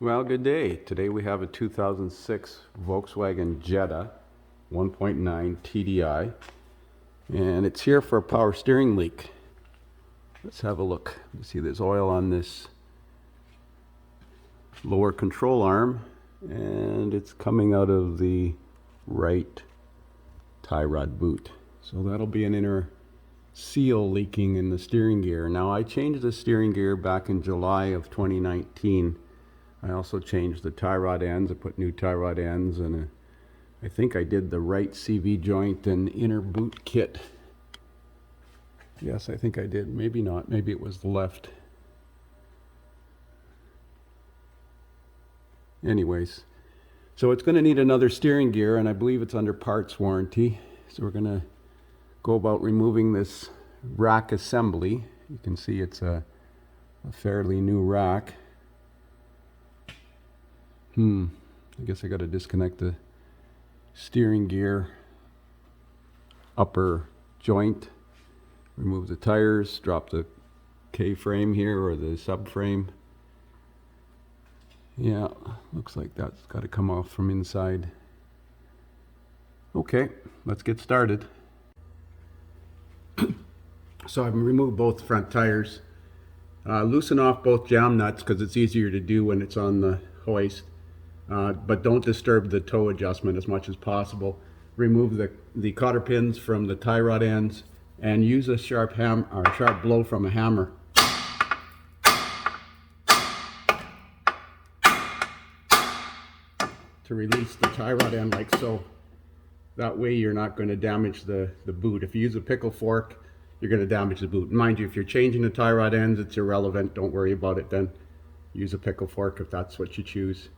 Well, good day. Today we have a 2006 Volkswagen Jetta 1.9 TDI, and it's here for a power steering leak. Let's have a look. You see there's oil on this lower control arm, and it's coming out of the right tie rod boot. So that'll be an inner seal leaking in the steering gear. Now, I changed the steering gear back in July of 2019. I also changed the tie rod ends. I put new tie rod ends, and I think I did the right CV joint and inner boot kit. Yes, I think I did. Maybe not. Maybe it was the left. Anyways, so it's going to need another steering gear, and I believe it's under parts warranty. So we're going to go about removing this rack assembly. You can see it's a fairly new rack. I guess I got to disconnect the steering gear upper joint, remove the tires, drop the K-frame here, or the subframe. Yeah, looks like that's got to come off from inside. Okay, let's get started. So I've removed both front tires. Loosen off both jam nuts because it's easier to do when it's on the hoist. But don't disturb the toe adjustment as much as possible. Remove the cotter pins from the tie rod ends and use a sharp blow from a hammer. To release the tie rod end like so. That way you're not going to damage the boot. If you use a pickle fork, you're going to damage the boot. Mind you, if you're changing the tie rod ends, it's irrelevant. Don't worry about it then. Use a pickle fork if that's what you choose.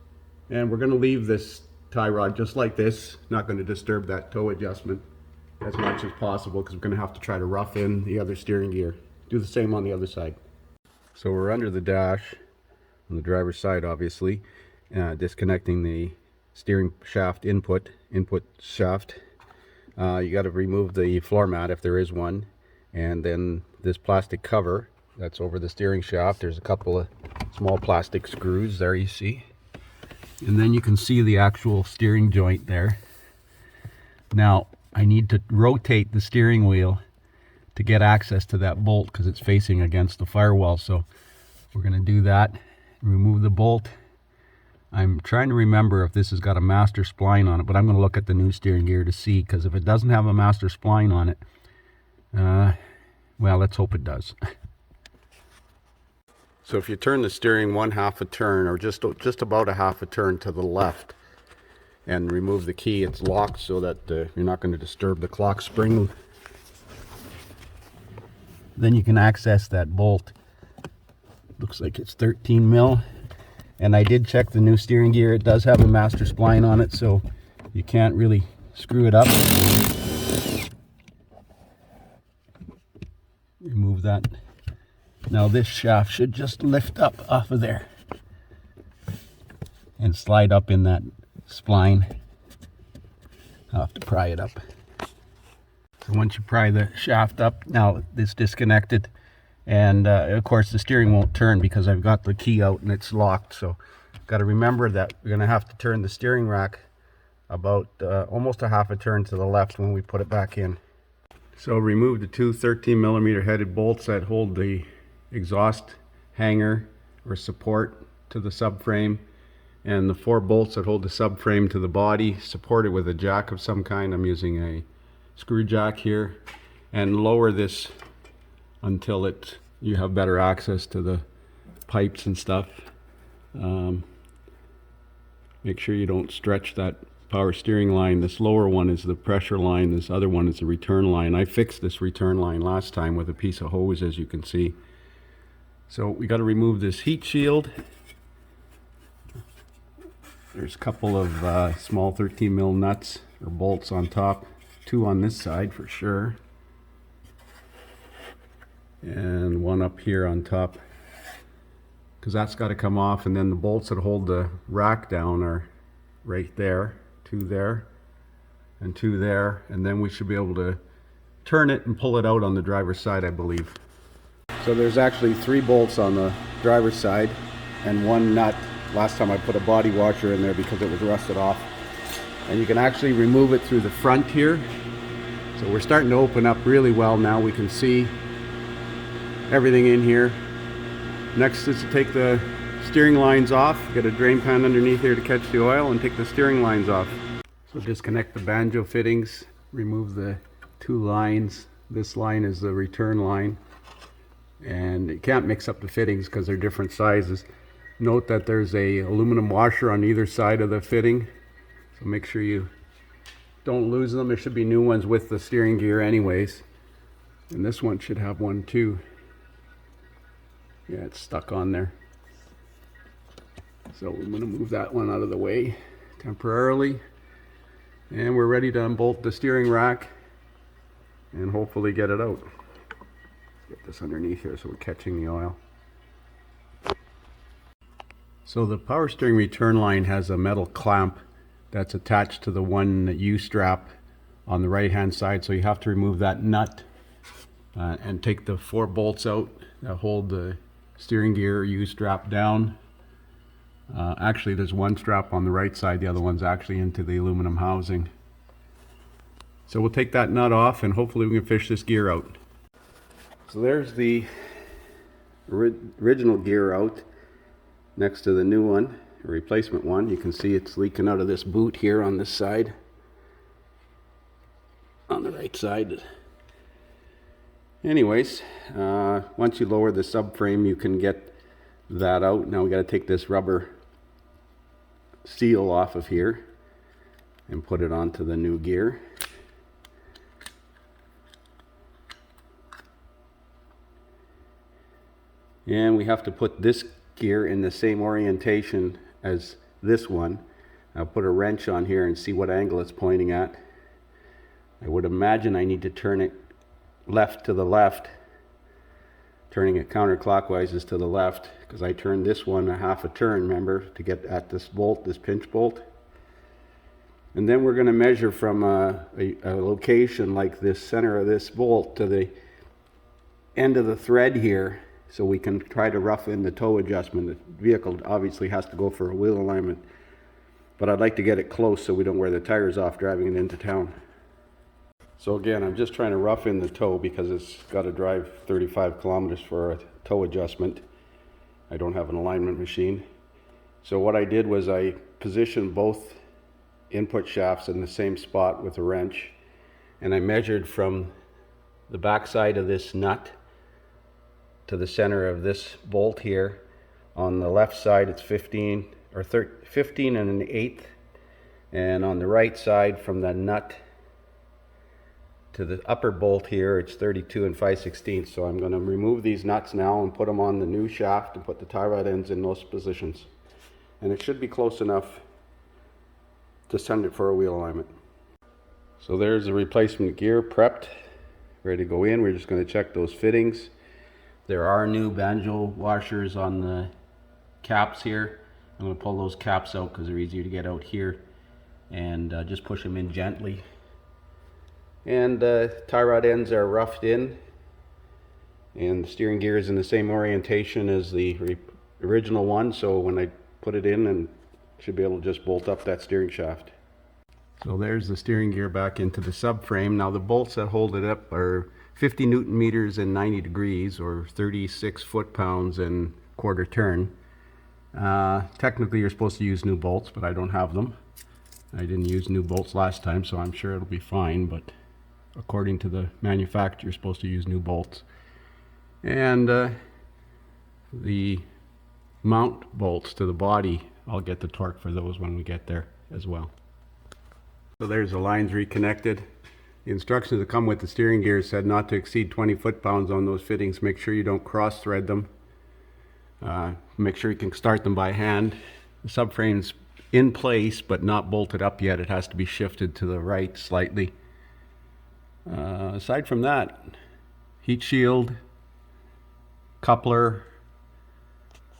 And we're going to leave this tie rod just like this, not going to disturb that toe adjustment as much as possible because we're going to have to try to rough in the other steering gear. Do the same on the other side. So we're under the dash on the driver's side, obviously, disconnecting the steering shaft input shaft. You got to remove the floor mat if there is one, and then this plastic cover that's over the steering shaft. There's a couple of small plastic screws there, you see. And then you can see the actual steering joint there. Now, I need to rotate the steering wheel to get access to that bolt because it's facing against the firewall. So we're going to do that. Remove the bolt. I'm trying to remember if this has got a master spline on it, but I'm going to look at the new steering gear to see, because if it doesn't have a master spline on it, well, let's hope it does. So if you turn the steering 1/2 a turn, or just about a 1/2 a turn to the left, and remove the key, it's locked so that you're not going to disturb the clock spring. Then you can access that bolt. Looks like it's 13 mil. And I did check the new steering gear. It does have a master spline on it, so you can't really screw it up. Remove that. Now this shaft should just lift up off of there and slide up in that spline. I'll have to pry it up. So once you pry the shaft up, now it's disconnected, and of course the steering won't turn because I've got the key out and it's locked. So got to remember that we're going to have to turn the steering rack about almost a 1/2 a turn to the left when we put it back in. So remove the two 13mm headed bolts that hold the exhaust hanger or support to the subframe, and the 4 bolts that hold the subframe to the body, supported with a jack of some kind. I'm using a screw jack here, and lower this until you have better access to the pipes and stuff. Make sure you don't stretch that power steering line. This lower one is the pressure line, this other one is the return line. I fixed this return line last time with a piece of hose, as you can see. So we got to remove this heat shield. There's a couple of small 13 mil nuts or bolts on top, 2 on this side for sure, and 1 up here on top, because that's got to come off. And then the bolts that hold the rack down are right there, 2 there and 2 there, and then we should be able to turn it and pull it out on the driver's side, I believe. So there's actually 3 bolts on the driver's side and 1 nut last time I put a body washer in there because it was rusted off. And you can actually remove it through the front here. So we're starting to open up really well now. We can see everything in here. Next is to take the steering lines off. Get a drain pan underneath here to catch the oil and take the steering lines off. So disconnect the banjo fittings, remove the two lines. This line is the return line, and you can't mix up the fittings because they're different sizes. Note that there's a aluminum washer on either side of the fitting, so make sure you don't lose them. There should be new ones with the steering gear anyways, and this one should have one too. Yeah, it's stuck on there. So we're going to move that one out of the way temporarily, and we're ready to unbolt the steering rack and hopefully get it out. Get this underneath here so we're catching the oil. So the power steering return line has a metal clamp that's attached to the one U-strap on the right hand side, so you have to remove that nut and take the 4 bolts out that hold the steering gear U-strap down. Actually there's one strap on the right side, the other one's actually into the aluminum housing. So we'll take that nut off and hopefully we can fish this gear out. So there's the original gear out next to the new one, a replacement one. You can see it's leaking out of this boot here on this side, on the right side. Anyways, once you lower the subframe you can get that out. Now we got to take this rubber seal off of here and put it onto the new gear. And we have to put this gear in the same orientation as this one. I'll put a wrench on here and see what angle it's pointing at. I would imagine I need to turn it left to the left. Turning it counterclockwise is to the left, because I turned this one a half a turn, remember, to get at this bolt, this pinch bolt. And then we're going to measure from a location like this center of this bolt to the end of the thread here, so we can try to rough in the toe adjustment. The vehicle obviously has to go for a wheel alignment, but I'd like to get it close so we don't wear the tires off driving it into town. So again, I'm just trying to rough in the toe because it's got to drive 35 kilometers for a toe adjustment. I don't have an alignment machine. So what I did was I positioned both input shafts in the same spot with a wrench, and I measured from the back side of this nut to the center of this bolt here. On the left side it's 15 and an eighth, and on the right side from the nut to the upper bolt here it's 32 and 5/16. So I'm going to remove these nuts now and put them on the new shaft and put the tie rod ends in those positions, and it should be close enough to send it for a wheel alignment. So there's the replacement gear prepped, ready to go in. We're just going to check those fittings. There are new banjo washers on the caps here. I'm going to pull those caps out because they're easier to get out here, and just push them in gently. And tie rod ends are roughed in, and the steering gear is in the same orientation as the original one, so when I put it in, and should be able to just bolt up that steering shaft. So there's the steering gear back into the subframe. Now the bolts that hold it up are 50 Newton meters and 90 degrees, or 36 foot-pounds and quarter turn. Technically you're supposed to use new bolts, but I don't have them. I didn't use new bolts last time, so I'm sure it'll be fine, but according to the manufacturer you're supposed to use new bolts. And the mount bolts to the body, I'll get the torque for those when we get there as well. So there's the lines reconnected. The instructions that come with the steering gear said not to exceed 20 foot-pounds on those fittings. Make sure you don't cross-thread them. Make sure you can start them by hand. The subframe's in place but not bolted up yet. It has to be shifted to the right slightly. Aside from that, heat shield, coupler.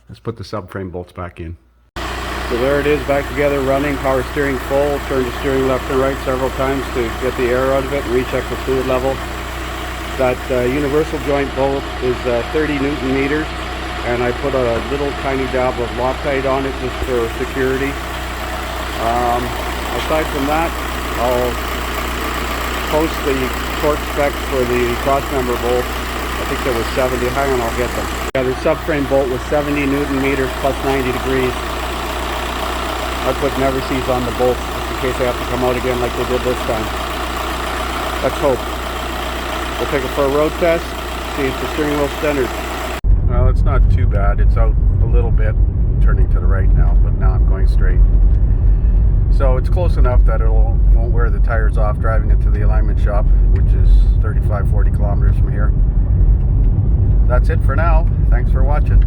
Let's put the subframe bolts back in. So there it is, back together, running, power steering full. Turn the steering left and right several times to get the air out of it and recheck the fluid level. That universal joint bolt is 30 Newton meters. and I put a little tiny dab of Loctite on it just for security. Aside from that, I'll post the torque specs for the cross member bolt. I think there was 70. Hang on, I'll get them. Yeah, the subframe bolt was 70 Newton meters plus 90 degrees. I put never sees on the bolts just in case they have to come out again like they did this time. Let's hope. We'll take it for a road test, see if the steering wheel's centered. Well, it's not too bad. It's out a little bit, turning to the right now, but now I'm going straight. So it's close enough that it won't wear the tires off driving it to the alignment shop, which is 35-40 kilometers from here. That's it for now. Thanks for watching.